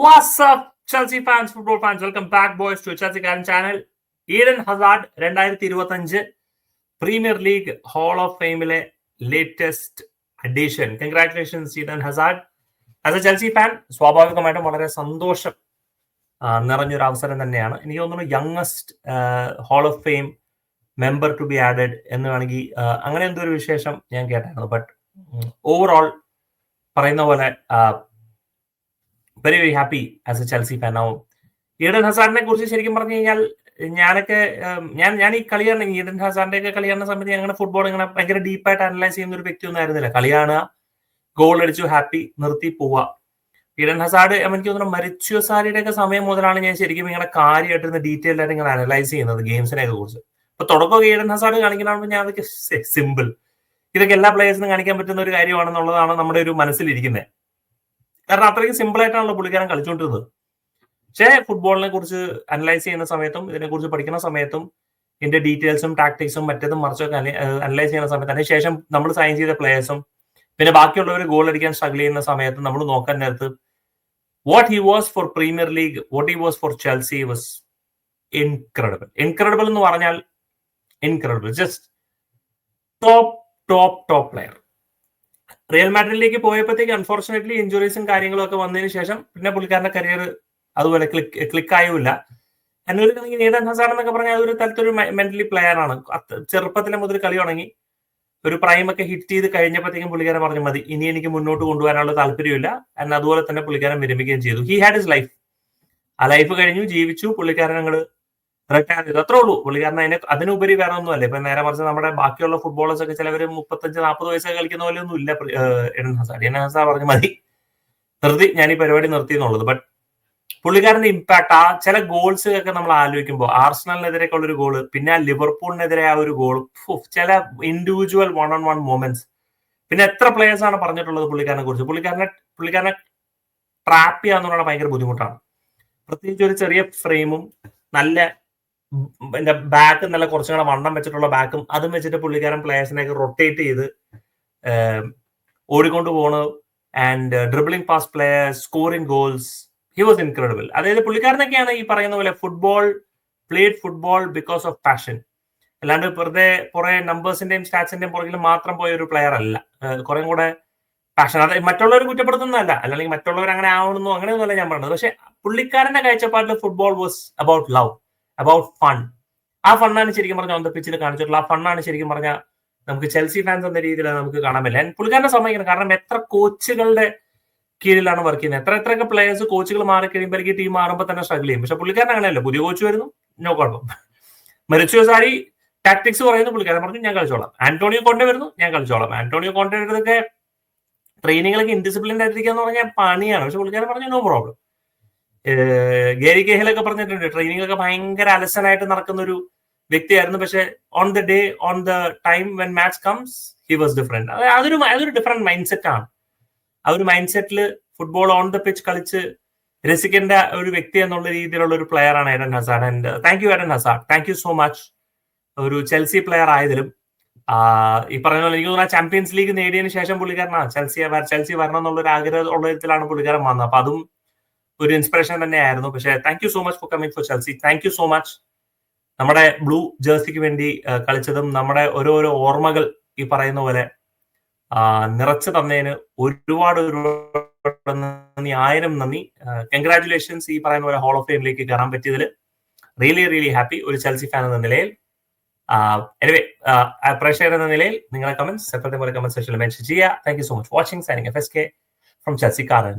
What's up, Chelsea fans, football fans? Welcome back, boys, to Chelsea Karen channel. Eden Hazard 2025 Premier League Hall of Fame'ലെ latest addition. Congratulations Eden Hazard. As a Chelsea fan സ്വാഭാവികമായിട്ടും വളരെ സന്തോഷം നിറഞ്ഞൊരു അവസരം തന്നെയാണ്. എനിക്ക് തോന്നുന്നു youngest hall of fame member to be added എന്ന് വേണമെങ്കിൽ അങ്ങനെ എന്തോ ഒരു വിശേഷം ഞാൻ കേട്ടായിരുന്നു. ബട്ട് ഓവറോൾ പറയുന്ന പോലെ very very happy as a Chelsea fan ആവും. ഈഡൻ ഹസാർഡിനെ കുറിച്ച് ശരിക്കും പറഞ്ഞു കഴിഞ്ഞാൽ ഞാൻ ഈ കളിയാണ് ഈഡൻ ഹസാറിന്റെ ഒക്കെ കളിയാണുന്ന സമയത്ത് ഞങ്ങളുടെ ഫുട്ബോൾ ഇങ്ങനെ ഭയങ്കര ഡീപ്പായിട്ട് അനലൈസ് ചെയ്യുന്ന ഒരു വ്യക്തി ഒന്നും ആയിരുന്നില്ല. കളി ഗോൾ അടിച്ചു, ഹാപ്പി, നിർത്തി പോവുക. ഈഡൻ ഹസാർഡ് എനിക്ക് തോന്നുന്നു മരിച്ചു സാരിയുടെ ഒക്കെ സമയം മുതലാണ് ഞാൻ ശരിക്കും ഇങ്ങനെ കാര്യമായിട്ടിരുന്ന ഡീറ്റെയിൽ ആയിട്ട് ഇങ്ങനെ അനലൈസ് ചെയ്യുന്നത് ഗെയിംസിനെ കുറിച്ച്. അപ്പൊ തുടക്കമൊക്കെ ഈഡൻ ഹസാർഡ് കാണിക്കണമെങ്കിൽ ഞാൻ അതൊക്കെ സിമ്പിൾ, ഇതൊക്കെ എല്ലാ പ്ലേയേഴ്സിനും കാണിക്കാൻ പറ്റുന്ന ഒരു കാര്യമാണെന്നുള്ളതാണ് നമ്മുടെ ഒരു മനസ്സിലിരിക്കുന്നത്. കാരണം അത്രയ്ക്ക് സിമ്പിൾ ആയിട്ടാണല്ലോ പുള്ളിക്കാരൻ കളിച്ചുകൊണ്ടിരുന്നത്. പക്ഷേ ഫുട്ബോളിനെ കുറിച്ച് അനലൈസ് ചെയ്യുന്ന സമയത്തും ഇതിനെക്കുറിച്ച് പഠിക്കുന്ന സമയത്തും ഇതിന്റെ ഡീറ്റെയിൽസും ടാക്ടിക്സും മറ്റേതും മറിച്ചൊക്കെ അനലൈസ് ചെയ്യുന്ന സമയത്ത് അതിനുശേഷം നമ്മൾ സൈൻ ചെയ്ത പ്ലേയേഴ്സും പിന്നെ ബാക്കിയുള്ളവർ ഗോൾ അടിക്കാൻ സ്ട്രഗിൾ ചെയ്യുന്ന സമയത്ത് നമ്മൾ നോക്കാൻ നേരത്ത് what he was for Premier League, what he was for Chelsea was incredible. Incredible എന്ന് പറഞ്ഞാൽ incredible, just top player. Real മാഡ്രിഡിലേക്ക് പോയപ്പോഴത്തേക്ക് അൺഫോർച്ചുനേറ്റ്ലി ഇഞ്ചുറീസും കാര്യങ്ങളും ഒക്കെ വന്നതിന് ശേഷം പിന്നെ പുള്ളിക്കാരന്റെ കരിയർ അതുപോലെ ക്ലിക്കായുമില്ല. എന്നൊരു ഈഡൻ ഹസാർഡ് എന്നൊക്കെ പറഞ്ഞാൽ അതൊരു തരത്തൊരു മെന്റലി പ്ലെയർ ആണ്. ചെറുപ്പത്തിലെ മുതൽ കളി തുടങ്ങി ഒരു പ്രൈം ഒക്കെ ഹിറ്റ് ചെയ്ത് കഴിഞ്ഞപ്പോഴത്തേക്കും പുള്ളിക്കാരൻ പറഞ്ഞു മതി, ഇനി എനിക്ക് മുന്നോട്ട് കൊണ്ടുപോകാനുള്ള താല്പര്യമില്ല. എന്നാൽ അതുപോലെ തന്നെ പുള്ളിക്കാരൻ വിരമിക്കുകയും ചെയ്തു. He had his life. ആ ലൈഫ് കഴിഞ്ഞു, ജീവിച്ചു, പുള്ളിക്കാരൻ അങ്ങോട്ട് റിട്ടയർ ചെയ്തു. അത്രേ ഉള്ളൂ. പുള്ളിക്കാരൻ അതിനുപരി വേറെ ഒന്നും അല്ല. ഇപ്പൊ നേരെ മറിച്ച് നമ്മുടെ ബാക്കിയുള്ള ഫുട്ബോളേഴ്സ് ഒക്കെ ചിലവർ 35-40 വയസ്സൊക്കെ കളിക്കുന്ന പോലെ ഒന്നും ഇല്ല ഈഡൻ ഹസാർഡ്. ഈഡൻ ഹസാർഡ് പറഞ്ഞു മതി, നിർത്തി, ഞാൻ ഈ പരിപാടി നിർത്തി എന്നുള്ളത്. ബട്ട് പുള്ളിക്കാരന്റെ ഇമ്പാക്ട്, ആ ചില ഗോൾസ് ഒക്കെ നമ്മൾ ആലോചിക്കുമ്പോൾ ആർസണലിനെതിരെയൊക്കെ ഉള്ളൊരു ഗോള്, പിന്നെ ലിവർപൂളിനെതിരെ ആ ഒരു ഗോൾ, ചില ഇൻഡിവിജ്വൽ 1-on-1 മൊമെന്റ്സ്, പിന്നെ എത്ര പ്ലേയേഴ്സ് ആണ് പറഞ്ഞിട്ടുള്ളത് പുള്ളിക്കാരനെ കുറിച്ച്. പുള്ളിക്കാരനെ ട്രാപ്പ് ചെയ്യാന്നുള്ളത് ഭയങ്കര ബുദ്ധിമുട്ടാണ്. പ്രത്യേകിച്ച് ഒരു ചെറിയ ഫ്രെയിമും നല്ല ബാക്ക് നല്ല കുറച്ചും കൂടെ വണ്ണം വെച്ചിട്ടുള്ള ബാക്കും അതും വെച്ചിട്ട് പുള്ളിക്കാരൻ പ്ലേയേഴ്സിനെയൊക്കെ റൊട്ടേറ്റ് ചെയ്ത് ഓടിക്കൊണ്ട് പോണു. And dribbling pass players, scoring goals, he was incredible. അതായത് പുള്ളിക്കാരനൊക്കെയാണ് ഈ പറയുന്ന പോലെ played football because of passion. അല്ലാണ്ട് വെറുതെ കുറെ നമ്പേഴ്സിന്റെയും സ്റ്റാറ്റ്സിന്റെയും പുറകിൽ മാത്രം പോയ ഒരു പ്ലെയർ അല്ല. കുറെ കൂടെ പാഷൻ. അത് മറ്റുള്ളവർ കുറ്റപ്പെടുത്തുന്നതല്ല, അല്ലെങ്കിൽ മറ്റുള്ളവർ അങ്ങനെ ആവണമെന്നോ അങ്ങനെയൊന്നുമല്ല ഞാൻ പറഞ്ഞത്. പക്ഷെ പുള്ളിക്കാരന്റെ കാഴ്ചപ്പാടിൽ football was about love, about fun. ആ ഫണ്ണാണ് ശരിക്കും പറഞ്ഞാൽ ഓൺ ദ പിച്ചിൽ കാണിച്ചിട്ടുള്ള. ആ ഫണ്ണാണ് ശരിക്കും പറഞ്ഞാൽ നമുക്ക് ചെൽസി ഫാൻസ് എന്ന രീതിയിൽ നമുക്ക് കാണാൻ പറ്റില്ല. പുള്ളിക്കാരനെ സമ്മതിക്കണം. കാരണം എത്ര കോച്ചുകളുടെ കീഴിലാണ് വർക്ക് ചെയ്യുന്നത്, എത്രയൊക്കെ പ്ലേയേഴ്സ് കോച്ചുകൾ മാറി കഴിയുമ്പോൾ ഈ ടീം മാറുമ്പോൾ തന്നെ സ്ട്രഗിൾ ചെയ്യും. പക്ഷെ പുള്ളിക്കാരൻ അങ്ങനെയല്ല. പുതിയ കോച്ച് വരുന്നു, നോ കുഴപ്പം. മരിച്ചു സാരി ടാക്ടിക്സ് പറയുന്നു, പുള്ളിക്കാരൻ പറഞ്ഞു ഞാൻ കളിച്ചോളാം. ആന്റോണിയോ കോണ്ടെ വരുന്നു, ഞാൻ കളിച്ചോളാം. ആന്റോണിയോ കോണ്ടെ ട്രെയിനിങ്ങളൊക്കെ ഇൻഡിസിപ്ലിൻഡ് ആയിട്ടിരിക്കാന്ന് പറഞ്ഞാൽ പണിയാണ്. പക്ഷെ പുള്ളിക്കാരൻ പറഞ്ഞു നോ പ്രോബ്ലം. ഗേരി കേഹലൊക്കെ പറഞ്ഞിട്ടുണ്ട് ട്രെയിനിങ് ഒക്കെ ഭയങ്കര അലസനായിട്ട് നടക്കുന്ന ഒരു വ്യക്തിയായിരുന്നു. പക്ഷെ on the time when match comes he was different. അതൊരു ഡിഫറെന്റ് മൈൻഡ് സെറ്റ് ആണ്. ആ ഒരു mind settle football on the pitch കളിച്ച് രസിക്കേണ്ട ഒരു വ്യക്തി എന്നുള്ള രീതിയിലുള്ള ഒരു പ്ലെയർ ആണ് Eden Hazard. And thank you Eden Hazard, thank you so much. ഒരു ചെൽസി പ്ലെയർ ആയതിലും ഈ പറയുന്ന പോലെ എനിക്ക് തോന്നുന്നു ചാമ്പ്യൻസ് ലീഗ് നേടിയതിനു ശേഷം പുള്ളിക്കാരനാണ് ചെൽസി വരണം എന്നുള്ള ഒരു ആഗ്രഹം ഉള്ള വിധത്തിലാണ് പുള്ളിക്കാരൻ വന്നത്. അപ്പൊ അതും ഒരു ഇൻസ്പിറേഷൻ തന്നെയായിരുന്നു. പക്ഷേ thank you so much for coming for Chelsea. Thank you so much. നമ്മുടെ ബ്ലൂ ജേഴ്സിക്ക് വേണ്ടി കളിച്ചതും നമ്മുടെ ഓരോരോ ഓർമ്മകൾ ഈ പറയുന്ന പോലെ നിറച്ചു തന്നതിന് ഒരുപാട് നന്ദി, 1000 നന്ദി. കൺഗ്രാറ്റുലേഷൻസ്. ഈ പറയുന്ന പോലെ ഹാൾ ഓഫ് ഫെയിമിലേക്ക് കയറാൻ പറ്റിയതിൽ റിയലി ഹാപ്പി ഒരു ചെൽസി ഫാൻ എന്ന നിലയിൽ. എനിവേ പ്രേക്ഷകർ എന്ന നിലയിൽ നിങ്ങളുടെ കമന്റ്സ് സെപ്പറേറ്റ് പോലെ കമന്റ് സെക്ഷനിൽ മെൻഷൻ ചെയ്യുക. Thank you so much watching. Signing FSK from Chelsea കാരൻ.